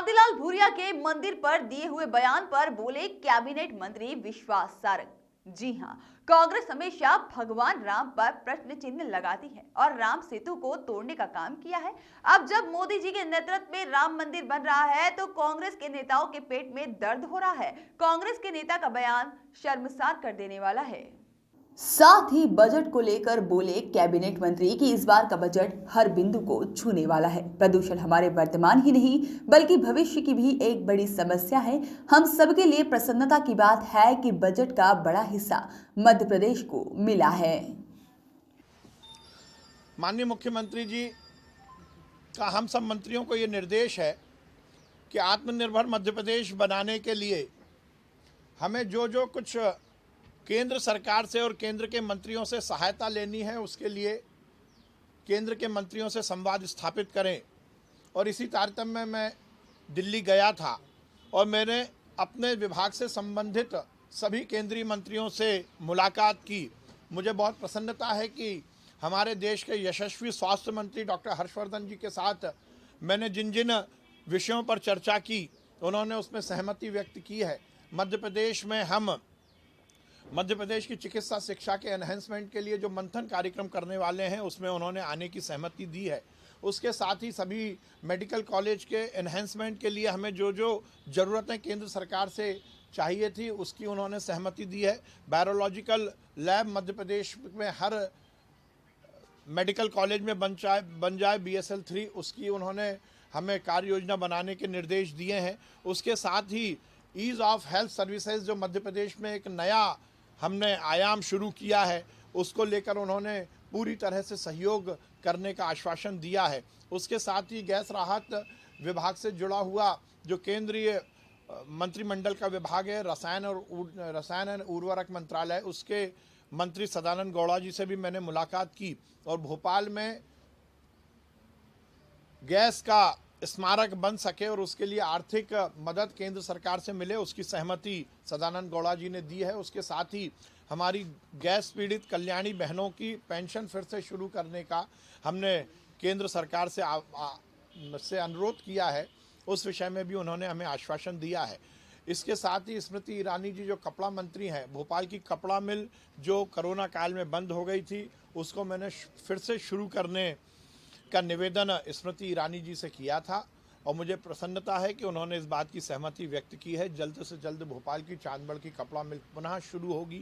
शांतिलाल भूरिया के मंदिर पर दिए हुए बयान पर बोले कैबिनेट मंत्री विश्वास सारंग। जी हां, कांग्रेस हमेशा भगवान राम पर प्रश्न चिन्ह लगाती है और राम सेतु को तोड़ने का काम किया है। अब जब मोदी जी के नेतृत्व में राम मंदिर बन रहा है तो कांग्रेस के नेताओं के पेट में दर्द हो रहा है। कांग्रेस के नेता का बयान शर्मसार कर देने वाला है। साथ ही बजट को लेकर बोले कैबिनेट मंत्री कि इस बार का बजट हर बिंदु को छूने वाला है। प्रदूषण हमारे वर्तमान ही नहीं बल्कि भविष्य की भी एक बड़ी समस्या है। हम सबके लिए प्रसन्नता की बात है कि बजट का बड़ा हिस्सा मध्य प्रदेश को मिला है। माननीय मुख्यमंत्री जी का हम सब मंत्रियों को ये निर्देश है कि आत्मनिर्भर मध्य प्रदेश बनाने के लिए हमें जो जो कुछ केंद्र सरकार से और केंद्र के मंत्रियों से सहायता लेनी है उसके लिए केंद्र के मंत्रियों से संवाद स्थापित करें। और इसी तारतम्य में मैं दिल्ली गया था और मैंने अपने विभाग से संबंधित सभी केंद्रीय मंत्रियों से मुलाकात की। मुझे बहुत प्रसन्नता है कि हमारे देश के यशस्वी स्वास्थ्य मंत्री डॉक्टर हर्षवर्धन जी के साथ मैंने जिन जिन विषयों पर चर्चा की उन्होंने उसमें सहमति व्यक्त की है। मध्य प्रदेश की चिकित्सा शिक्षा के एनहेंसमेंट के लिए जो मंथन कार्यक्रम करने वाले हैं उसमें उन्होंने आने की सहमति दी है। उसके साथ ही सभी मेडिकल कॉलेज के एनहेंसमेंट के लिए हमें जो जो ज़रूरतें केंद्र सरकार से चाहिए थी उसकी उन्होंने सहमति दी है। बायोलॉजिकल लैब मध्य प्रदेश में हर मेडिकल कॉलेज में बन जाए BSL 3, उसकी उन्होंने हमें कार्य योजना बनाने के निर्देश दिए हैं। उसके साथ ही ईज़ ऑफ हेल्थ सर्विसेज जो मध्य प्रदेश में एक नया हमने आयाम शुरू किया है उसको लेकर उन्होंने पूरी तरह से सहयोग करने का आश्वासन दिया है। उसके साथ ही गैस राहत विभाग से जुड़ा हुआ जो केंद्रीय मंत्रिमंडल का विभाग है रसायन एवं उर्वरक मंत्रालय, उसके मंत्री सदानंद गौड़ा जी से भी मैंने मुलाकात की और भोपाल में गैस का स्मारक बन सके और उसके लिए आर्थिक मदद केंद्र सरकार से मिले उसकी सहमति सदानंद गौड़ा जी ने दी है। उसके साथ ही हमारी गैस पीड़ित कल्याणी बहनों की पेंशन फिर से शुरू करने का हमने केंद्र सरकार से अनुरोध किया है, उस विषय में भी उन्होंने हमें आश्वासन दिया है। इसके साथ ही स्मृति ईरानी जी जो कपड़ा मंत्री हैं, भोपाल की कपड़ा मिल जो कोरोना काल में बंद हो गई थी उसको मैंने फिर से शुरू करने का निवेदन स्मृति ईरानी जी से किया था और मुझे प्रसन्नता है कि उन्होंने इस बात की सहमति व्यक्त की है। जल्द से जल्द भोपाल की चांदबड़ की कपड़ा मिल पुनः शुरू होगी।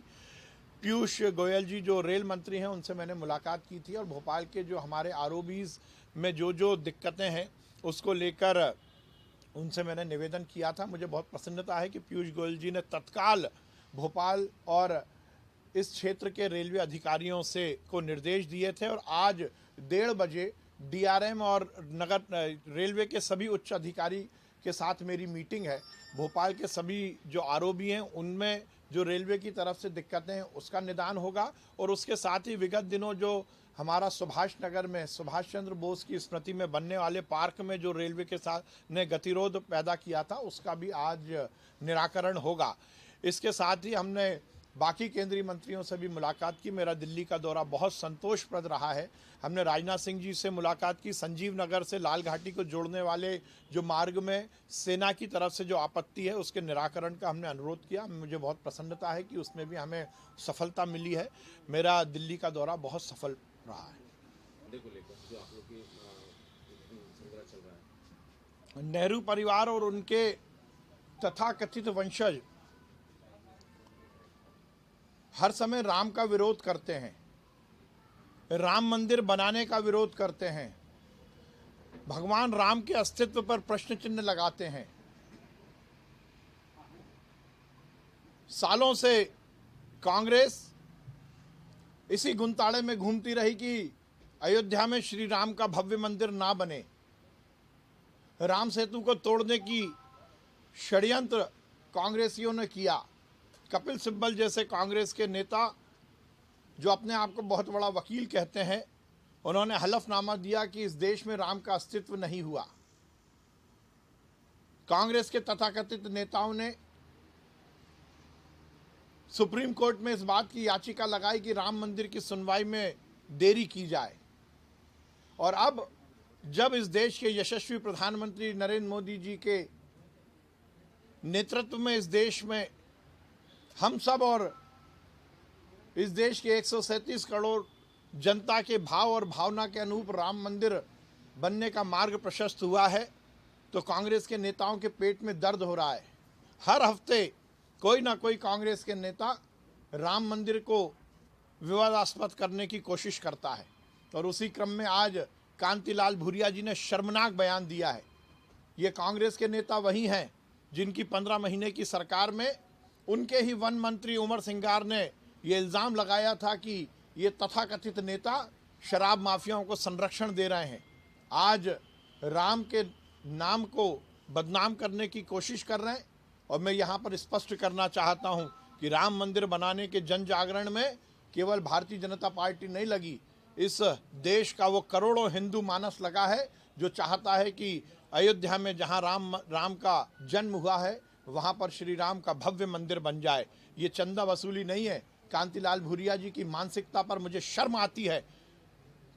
पीयूष गोयल जी जो रेल मंत्री हैं उनसे मैंने मुलाकात की थी और भोपाल के जो हमारे ROBs में जो जो दिक्कतें हैं उसको लेकर उनसे मैंने निवेदन किया था। मुझे बहुत प्रसन्नता है कि पीयूष गोयल जी ने तत्काल भोपाल और इस क्षेत्र के रेलवे अधिकारियों से को निर्देश दिए थे और आज 1:30 बजे DRM और नगर रेलवे के सभी उच्च अधिकारी के साथ मेरी मीटिंग है। भोपाल के सभी जो ROB हैं उनमें जो रेलवे की तरफ से दिक्कतें हैं उसका निदान होगा और उसके साथ ही विगत दिनों जो हमारा सुभाष नगर में सुभाष चंद्र बोस की स्मृति में बनने वाले पार्क में जो रेलवे के साथ ने गतिरोध पैदा किया था उसका भी आज निराकरण होगा। इसके साथ ही हमने बाकी केंद्रीय मंत्रियों से भी मुलाकात की। मेरा दिल्ली का दौरा बहुत संतोषप्रद रहा है। हमने राजनाथ सिंह जी से मुलाकात की। संजीव नगर से लाल घाटी को जोड़ने वाले जो मार्ग में सेना की तरफ से जो आपत्ति है उसके निराकरण का हमने अनुरोध किया। मुझे बहुत प्रसन्नता है कि उसमें भी हमें सफलता मिली है। मेरा दिल्ली का दौरा बहुत सफल रहा है। नेहरू परिवार और उनके तथाकथित वंशज हर समय राम का विरोध करते हैं, राम मंदिर बनाने का विरोध करते हैं, भगवान राम के अस्तित्व पर प्रश्न चिन्ह लगाते हैं। सालों से कांग्रेस इसी गुंताड़े में घूमती रही कि अयोध्या में श्री राम का भव्य मंदिर ना बने। राम सेतु को तोड़ने की षड्यंत्र कांग्रेसियों ने किया। कपिल सिब्बल जैसे कांग्रेस के नेता जो अपने आप को बहुत बड़ा वकील कहते हैं उन्होंने हलफनामा दिया कि इस देश में राम का अस्तित्व नहीं हुआ। कांग्रेस के तथाकथित नेताओं ने सुप्रीम कोर्ट में इस बात की याचिका लगाई कि राम मंदिर की सुनवाई में देरी की जाए और अब जब इस देश के यशस्वी प्रधानमंत्री नरेंद्र मोदी जी के नेतृत्व में इस देश में हम सब और इस देश के 137 करोड़ जनता के भाव और भावना के अनुरूप राम मंदिर बनने का मार्ग प्रशस्त हुआ है, तो कांग्रेस के नेताओं के पेट में दर्द हो रहा है। हर हफ्ते कोई ना कोई कांग्रेस के नेता राम मंदिर को विवादास्पद करने की कोशिश करता है, और उसी क्रम में आज कांतिलाल भूरिया जी ने शर्मनाक बयान दिया है। ये कांग्रेस के नेता वही हैं जिनकी 15 महीने की सरकार में उनके ही वन मंत्री उमर सिंगार ने ये इल्ज़ाम लगाया था कि ये तथाकथित नेता शराब माफियाओं को संरक्षण दे रहे हैं। आज राम के नाम को बदनाम करने की कोशिश कर रहे हैं, और मैं यहाँ पर स्पष्ट करना चाहता हूँ कि राम मंदिर बनाने के जन जागरण में केवल भारतीय जनता पार्टी नहीं लगी, इस देश का वो करोड़ों हिंदू मानस लगा है जो चाहता है कि अयोध्या में जहाँ राम का जन्म हुआ है वहाँ पर श्री राम का भव्य मंदिर बन जाए। ये चंदा वसूली नहीं है। कांतिलाल भूरिया जी की मानसिकता पर मुझे शर्म आती है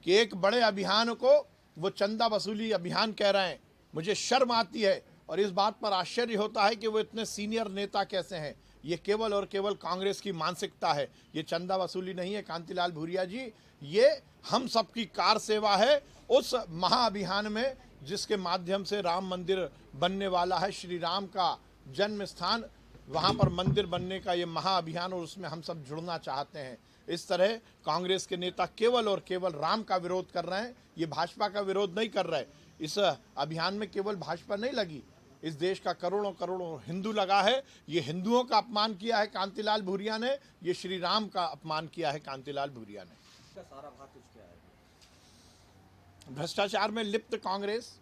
कि एक बड़े अभियान को वो चंदा वसूली अभियान कह रहे हैं। मुझे शर्म आती है और इस बात पर आश्चर्य होता है कि वो इतने सीनियर नेता कैसे हैं। ये केवल और केवल कांग्रेस की मानसिकता है। ये चंदा वसूली नहीं है कांतिलाल भूरिया जी, ये हम सबकी कार सेवा है उस महाअभियान में जिसके माध्यम से राम मंदिर बनने वाला है। श्री राम का जन्म स्थान, वहाँ पर मंदिर बनने का ये महाअभियान, और उसमें हम सब जुड़ना चाहते हैं। इस तरह कांग्रेस के नेता केवल और केवल राम का विरोध कर रहे हैं, ये भाजपा का विरोध नहीं कर रहे। इस अभियान में केवल भाजपा नहीं लगी, इस देश का करोड़ों करोड़ों हिंदू लगा है। ये हिंदुओं का अपमान किया है कांतिलाल भूरिया ने, ये श्री राम का अपमान किया है कांतिलाल भूरिया ने। सारा भार तुझ पे आएगा। भ्रष्टाचार में लिप्त कांग्रेस,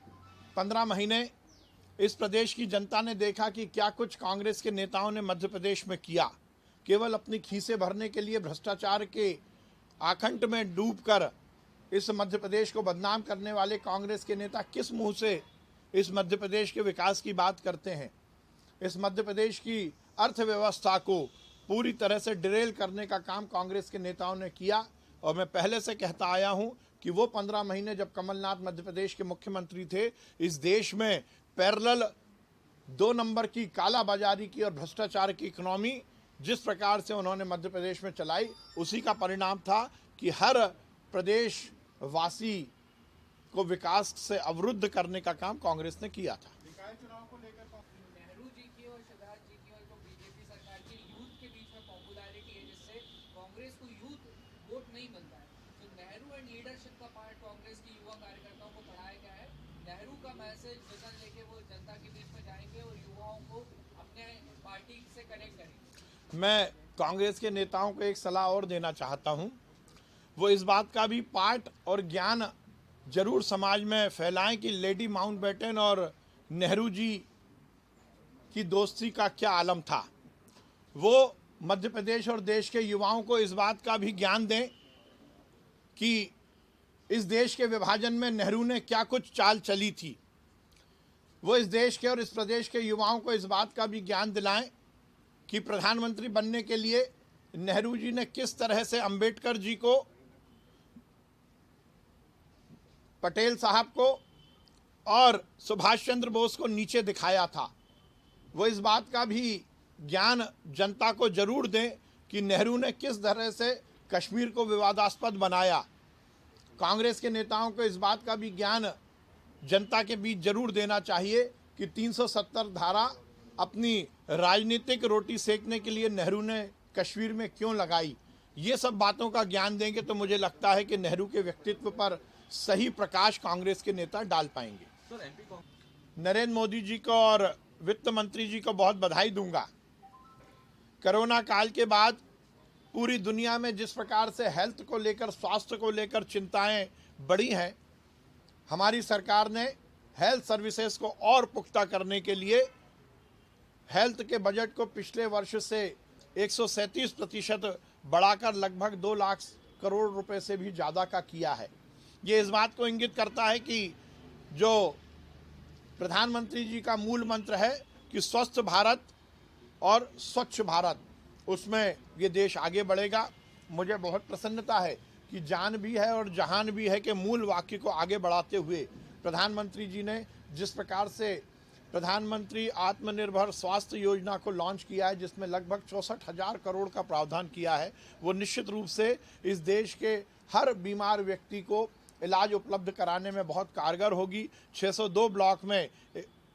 15 महीने इस प्रदेश की जनता ने देखा कि क्या कुछ कांग्रेस के नेताओं ने मध्य प्रदेश में किया। केवल अपनी खीसें भरने के लिए भ्रष्टाचार के आखंड में डूबकर इस मध्य प्रदेश को बदनाम करने वाले कांग्रेस के नेता किस मुंह से इस मध्य प्रदेश के विकास की बात करते हैं। इस मध्य प्रदेश की अर्थव्यवस्था को पूरी तरह से डिरेल करने का काम कांग्रेस के नेताओं ने किया, और मैं पहले से कहता आया हूं कि वो 15 महीने जब कमलनाथ मध्य प्रदेश के मुख्यमंत्री थे, इस देश में पैरेलल 2 नंबर की कालाबाजारी की और भ्रष्टाचार की इकोनॉमी जिस प्रकार से उन्होंने मध्य प्रदेश में चलाई, उसी का परिणाम था कि हर प्रदेश वासी को विकास से अवरुद्ध करने का काम कांग्रेस ने किया था। नेहरू जी की और शिवराज जी की और जो बीजेपी सरकार की यूथ के बीच में पॉपुलैरिटी है, जिससे कांग्रेस को यूथ वोट नहीं मिलता है। तो नेहरू एंड लीडरशिप का पार्ट कांग्रेस की युवा कार्यकर्ताओं को पढ़ाया गया है। नेहरू का मैसेज विजन लेके वो जनता के बीच में जाएंगे और युवाओं को अपने पार्टी से कनेक्ट करेंगे। मैं कांग्रेस के नेताओं को एक सलाह और देना चाहता हूं, वो इस बात का भी पाठ और ज्ञान जरूर समाज में फैलाएं कि लेडी माउंटबेटन और नेहरू जी की दोस्ती का क्या आलम था। वो मध्य प्रदेश और देश के युवाओं को इस बात का भी ज्ञान दें कि इस देश के विभाजन में नेहरू ने क्या कुछ चाल चली थी। वो इस देश के और इस प्रदेश के युवाओं को इस बात का भी ज्ञान दिलाएं कि प्रधानमंत्री बनने के लिए नेहरू जी ने किस तरह से अंबेडकर जी को, पटेल साहब को और सुभाष चंद्र बोस को नीचे दिखाया था। वो इस बात का भी ज्ञान जनता को जरूर दें कि नेहरू ने किस तरह से कश्मीर को विवादास्पद बनाया। कांग्रेस के नेताओं को इस बात का भी ज्ञान जनता के बीच जरूर देना चाहिए कि 370 धारा अपनी राजनीतिक रोटी सेकने के लिए नेहरू ने कश्मीर में क्यों लगाई। ये सब बातों का ज्ञान देंगे तो मुझे लगता है कि नेहरू के व्यक्तित्व पर सही प्रकाश कांग्रेस के नेता डाल पाएंगे। नरेंद्र मोदी जी को और वित्त मंत्री जी को बहुत बधाई दूंगा। कोरोना काल के बाद पूरी दुनिया में जिस प्रकार से हेल्थ को लेकर, स्वास्थ्य को लेकर चिंताएं बढ़ी हैं, हमारी सरकार ने हेल्थ सर्विसेज को और पुख्ता करने के लिए हेल्थ के बजट को पिछले वर्ष से 137% बढ़ाकर लगभग 2 लाख करोड़ रुपए से भी ज़्यादा का किया है। ये इस बात को इंगित करता है कि जो प्रधानमंत्री जी का मूल मंत्र है कि स्वस्थ भारत और स्वच्छ भारत, उसमें ये देश आगे बढ़ेगा। मुझे बहुत प्रसन्नता है कि जान भी है और जहान भी है के मूल वाक्य को आगे बढ़ाते हुए प्रधानमंत्री जी ने जिस प्रकार से प्रधानमंत्री आत्मनिर्भर स्वास्थ्य योजना को लॉन्च किया है, जिसमें लगभग 64,000 करोड़ का प्रावधान किया है, वो निश्चित रूप से इस देश के हर बीमार व्यक्ति को इलाज उपलब्ध कराने में बहुत कारगर होगी। 602 ब्लॉक में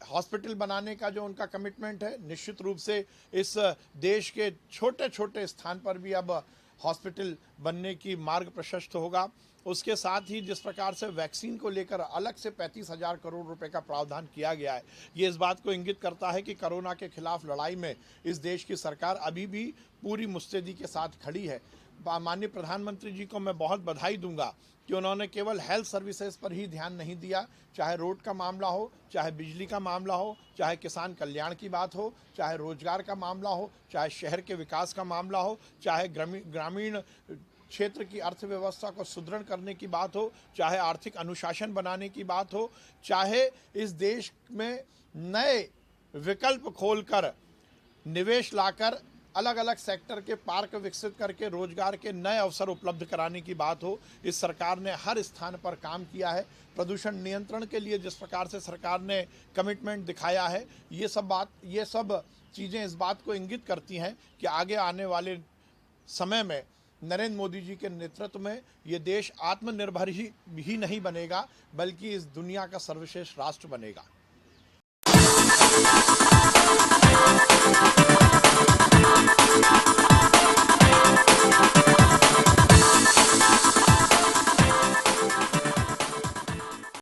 हॉस्पिटल बनाने का जो उनका कमिटमेंट है, निश्चित रूप से इस देश के छोटे छोटे स्थान पर भी अब हॉस्पिटल बनने की मार्ग प्रशस्त होगा। उसके साथ ही जिस प्रकार से वैक्सीन को लेकर अलग से 35,000 करोड़ रुपए का प्रावधान किया गया है, ये इस बात को इंगित करता है कि कोरोना के खिलाफ लड़ाई में इस देश की सरकार अभी भी पूरी मुस्तैदी के साथ खड़ी है। माननीय प्रधानमंत्री जी को मैं बहुत बधाई दूंगा कि उन्होंने केवल हेल्थ सर्विसेज पर ही ध्यान नहीं दिया, चाहे रोड का मामला हो, चाहे बिजली का मामला हो, चाहे किसान कल्याण की बात हो, चाहे रोजगार का मामला हो, चाहे शहर के विकास का मामला हो, चाहे ग्रामीण क्षेत्र की अर्थव्यवस्था को सुदृढ़ करने की बात हो, चाहे आर्थिक अनुशासन बनाने की बात हो, चाहे इस देश में नए विकल्प खोलकर निवेश लाकर अलग अलग सेक्टर के पार्क विकसित करके रोजगार के नए अवसर उपलब्ध कराने की बात हो। इस सरकार ने हर स्थान पर काम किया है। प्रदूषण नियंत्रण के लिए जिस प्रकार से सरकार ने कमिटमेंट दिखाया है, ये सब चीज़ें इस बात को इंगित करती हैं कि आगे आने वाले समय में नरेंद्र मोदी जी के नेतृत्व में ये देश आत्मनिर्भर ही नहीं बनेगा, बल्कि इस दुनिया का सर्वश्रेष्ठ राष्ट्र बनेगा।